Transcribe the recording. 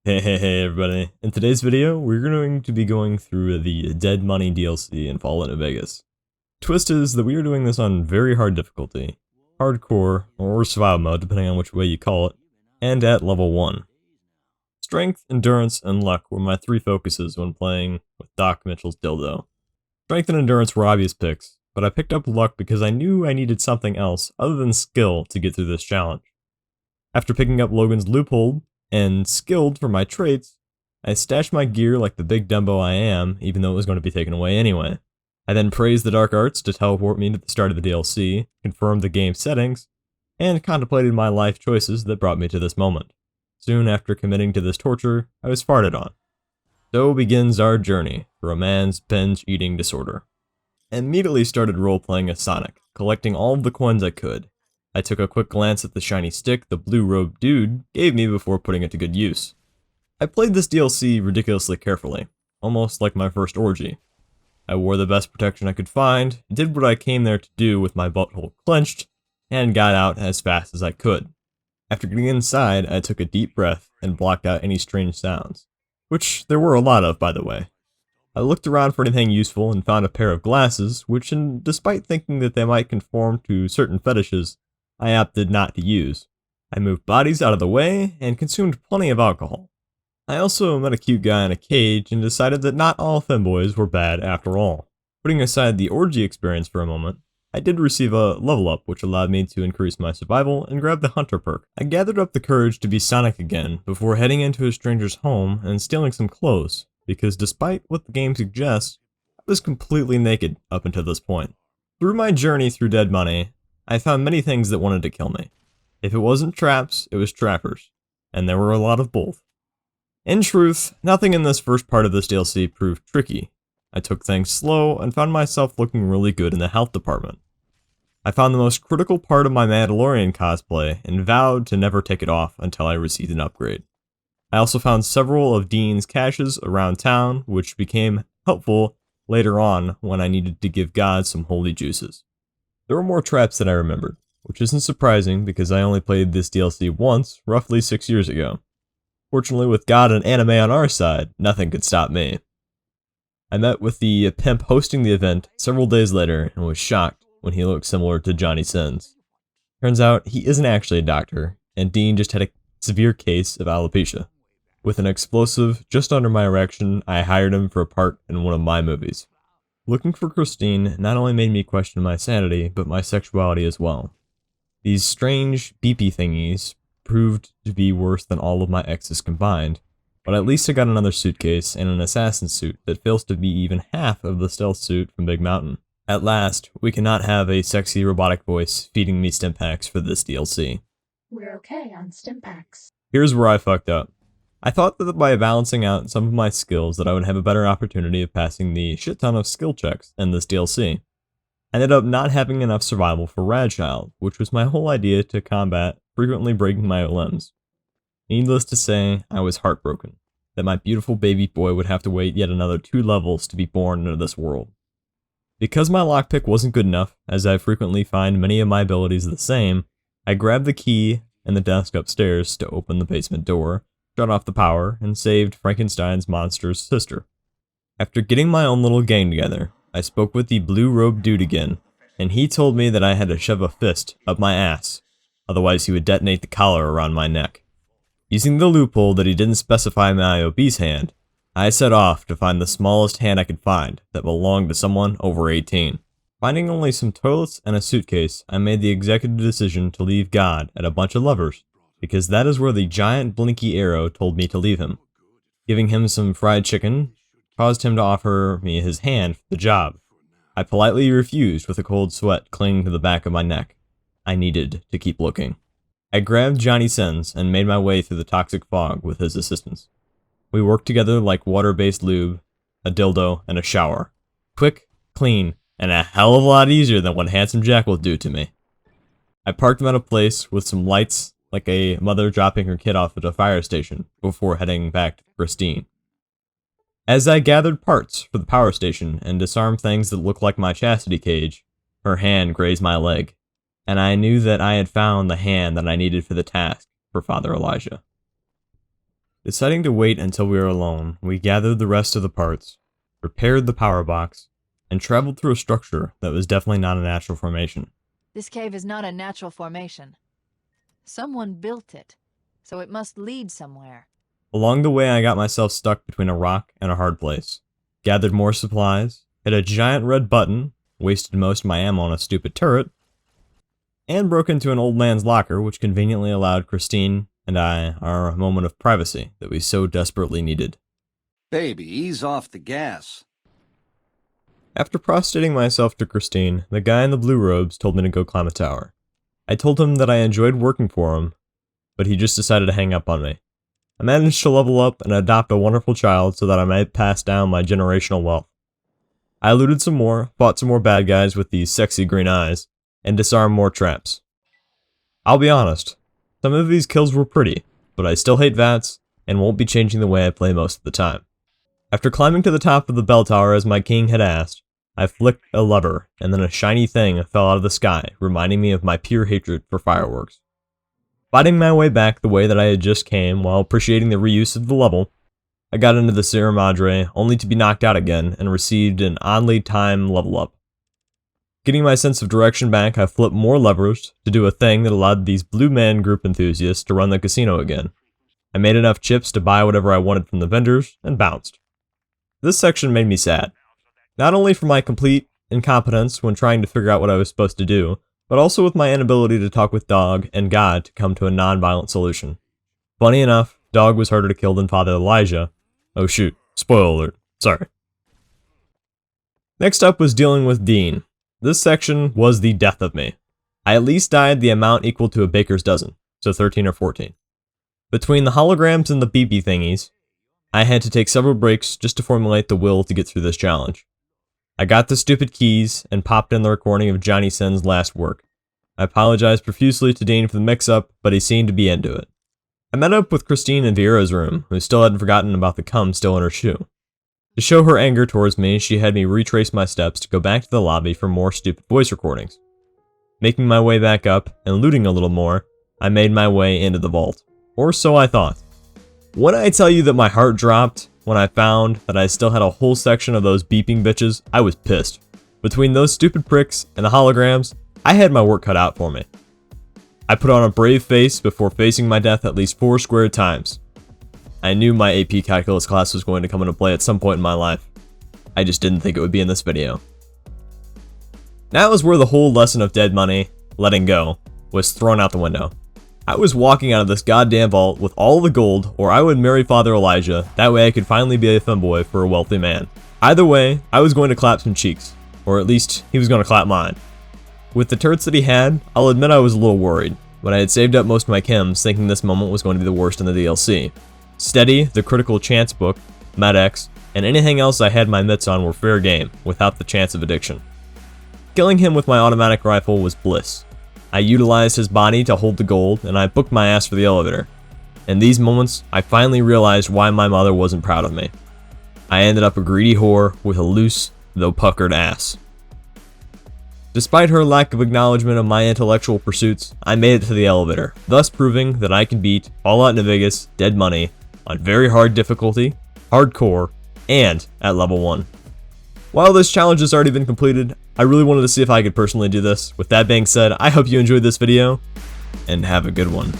Hey everybody. In today's video, we're going to be going through the Dead Money DLC in Fallout New Vegas. Twist is that we are doing this on very hard difficulty, hardcore, or survival mode depending on which way you call it, and at level 1. Strength, endurance, and luck were my three focuses when playing with Doc Mitchell's dildo. Strength and endurance were obvious picks, but I picked up luck because I knew I needed something else other than skill to get through this challenge. After picking up Logan's loophole, and skilled for my traits, I stashed my gear like the big Dumbo I am, even though it was going to be taken away anyway. I then praised the dark arts to teleport me to the start of the DLC, confirmed the game settings, and contemplated my life choices that brought me to this moment. Soon after committing to this torture, I was farted on. So begins our journey for a man's binge eating disorder. I immediately started role-playing as Sonic, collecting all of the coins I could. I took a quick glance at the shiny stick the blue-robed dude gave me before putting it to good use. I played this DLC ridiculously carefully, almost like my first orgy. I wore the best protection I could find, did what I came there to do with my butthole clenched, and got out as fast as I could. After getting inside, I took a deep breath and blocked out any strange sounds, which there were a lot of, by the way. I looked around for anything useful and found a pair of glasses, which, despite thinking that they might conform to certain fetishes, I opted not to use. I moved bodies out of the way and consumed plenty of alcohol. I also met a cute guy in a cage and decided that not all femboys were bad after all. Putting aside the orgy experience for a moment, I did receive a level up which allowed me to increase my survival and grab the hunter perk. I gathered up the courage to be Sonic again before heading into a stranger's home and stealing some clothes, because despite what the game suggests, I was completely naked up until this point. Through my journey through Dead Money, I found many things that wanted to kill me. If it wasn't traps, it was trappers, and there were a lot of both. In truth, nothing in this first part of this DLC proved tricky. I took things slow and found myself looking really good in the health department. I found the most critical part of my Mandalorian cosplay and vowed to never take it off until I received an upgrade. I also found several of Dean's caches around town, which became helpful later on when I needed to give God some holy juices. There were more traps than I remembered, which isn't surprising because I only played this DLC once, roughly 6 years ago. Fortunately, with God and anime on our side, nothing could stop me. I met with the pimp hosting the event several days later and was shocked when he looked similar to Johnny Sins. Turns out he isn't actually a doctor, and Dean just had a severe case of alopecia. With an explosive just under my erection, I hired him for a part in one of my movies. Looking for Christine not only made me question my sanity, but my sexuality as well. These strange, beepy thingies proved to be worse than all of my exes combined, but at least I got another suitcase and an assassin suit that fails to be even half of the stealth suit from Big Mountain. At last, we cannot have a sexy robotic voice feeding me stimpaks for this DLC. We're okay on Stimpaks. Here's where I fucked up. I thought that by balancing out some of my skills that I would have a better opportunity of passing the shit ton of skill checks in this DLC. I ended up not having enough survival for Radchild, which was my whole idea to combat frequently breaking my limbs. Needless to say, I was heartbroken that my beautiful baby boy would have to wait yet another 2 levels to be born into this world. Because my lockpick wasn't good enough, as I frequently find many of my abilities the same, I grabbed the key and the desk upstairs to open the basement door, shut off the power, and saved Frankenstein's monster's sister. After getting my own little gang together, I spoke with the blue-robed dude again, and he told me that I had to shove a fist up my ass, otherwise he would detonate the collar around my neck. Using the loophole that he didn't specify my obese hand, I set off to find the smallest hand I could find that belonged to someone over 18. Finding only some toilets and a suitcase, I made the executive decision to leave God at a bunch of lovers, because that is where the giant blinky arrow told me to leave him. Giving him some fried chicken caused him to offer me his hand for the job. I politely refused with a cold sweat clinging to the back of my neck. I needed to keep looking. I grabbed Johnny Sins and made my way through the toxic fog with his assistance. We worked together like water-based lube, a dildo, and a shower. Quick, clean, and a hell of a lot easier than what Handsome Jack will do to me. I parked him at a place with some lights, like a mother dropping her kid off at a fire station before heading back to Christine. As I gathered parts for the power station and disarmed things that looked like my chastity cage, her hand grazed my leg, and I knew that I had found the hand that I needed for the task for Father Elijah. Deciding to wait until we were alone, we gathered the rest of the parts, repaired the power box, and traveled through a structure that was definitely not a natural formation. This cave is not a natural formation. Someone built it, so it must lead somewhere. Along the way, I got myself stuck between a rock and a hard place, gathered more supplies, hit a giant red button, wasted most of my ammo on a stupid turret, and broke into an old man's locker, which conveniently allowed Christine and I our moment of privacy that we so desperately needed. Baby, ease off the gas. After prostrating myself to Christine, the guy in the blue robes told me to go climb a tower. I told him that I enjoyed working for him, but he just decided to hang up on me. I managed to level up and adopt a wonderful child so that I might pass down my generational wealth. I looted some more, fought some more bad guys with these sexy green eyes, and disarmed more traps. I'll be honest, some of these kills were pretty, but I still hate VATS, and won't be changing the way I play most of the time. After climbing to the top of the bell tower as my king had asked, I flicked a lever, and then a shiny thing fell out of the sky, reminding me of my pure hatred for fireworks. Fighting my way back the way that I had just came while appreciating the reuse of the level, I got into the Sierra Madre only to be knocked out again and received an oddly timed level up. Getting my sense of direction back, I flipped more levers to do a thing that allowed these Blue Man Group enthusiasts to run the casino again. I made enough chips to buy whatever I wanted from the vendors and bounced. This section made me sad. Not only for my complete incompetence when trying to figure out what I was supposed to do, but also with my inability to talk with Dog and God to come to a non-violent solution. Funny enough, Dog was harder to kill than Father Elijah. Oh shoot, spoiler alert, sorry. Next up was dealing with Dean. This section was the death of me. I at least died the amount equal to a baker's dozen, so 13 or 14. Between the holograms and the BB thingies, I had to take several breaks just to formulate the will to get through this challenge. I got the stupid keys and popped in the recording of Johnny Sin's last work. I apologized profusely to Dean for the mix-up, but he seemed to be into it. I met up with Christine in Vieira's room, who still hadn't forgotten about the cum still in her shoe. To show her anger towards me, she had me retrace my steps to go back to the lobby for more stupid voice recordings. Making my way back up, and looting a little more, I made my way into the vault. Or so I thought. When I tell you that my heart dropped when I found that I still had a whole section of those beeping bitches, I was pissed. Between those stupid pricks and the holograms, I had my work cut out for me. I put on a brave face before facing my death at least 4 square times. I knew my AP Calculus class was going to come into play at some point in my life. I just didn't think it would be in this video. That was where the whole lesson of dead money, letting go, was thrown out the window. I was walking out of this goddamn vault with all the gold, or I would marry Father Elijah, that way I could finally be a femboy for a wealthy man. Either way, I was going to clap some cheeks, or at least he was going to clap mine. With the turrets that he had, I'll admit I was a little worried, but I had saved up most of my chems thinking this moment was going to be the worst in the DLC. Steady, the critical chance book, Med-X, and anything else I had my mitts on were fair game, without the chance of addiction. Killing him with my automatic rifle was bliss. I utilized his body to hold the gold, and I booked my ass for the elevator. In these moments, I finally realized why my mother wasn't proud of me. I ended up a greedy whore with a loose, though puckered ass. Despite her lack of acknowledgement of my intellectual pursuits, I made it to the elevator, thus proving that I can beat Fallout New Vegas Dead Money on very hard difficulty, hardcore, and at level 1. While this challenge has already been completed, I really wanted to see if I could personally do this. With that being said, I hope you enjoyed this video, and have a good one.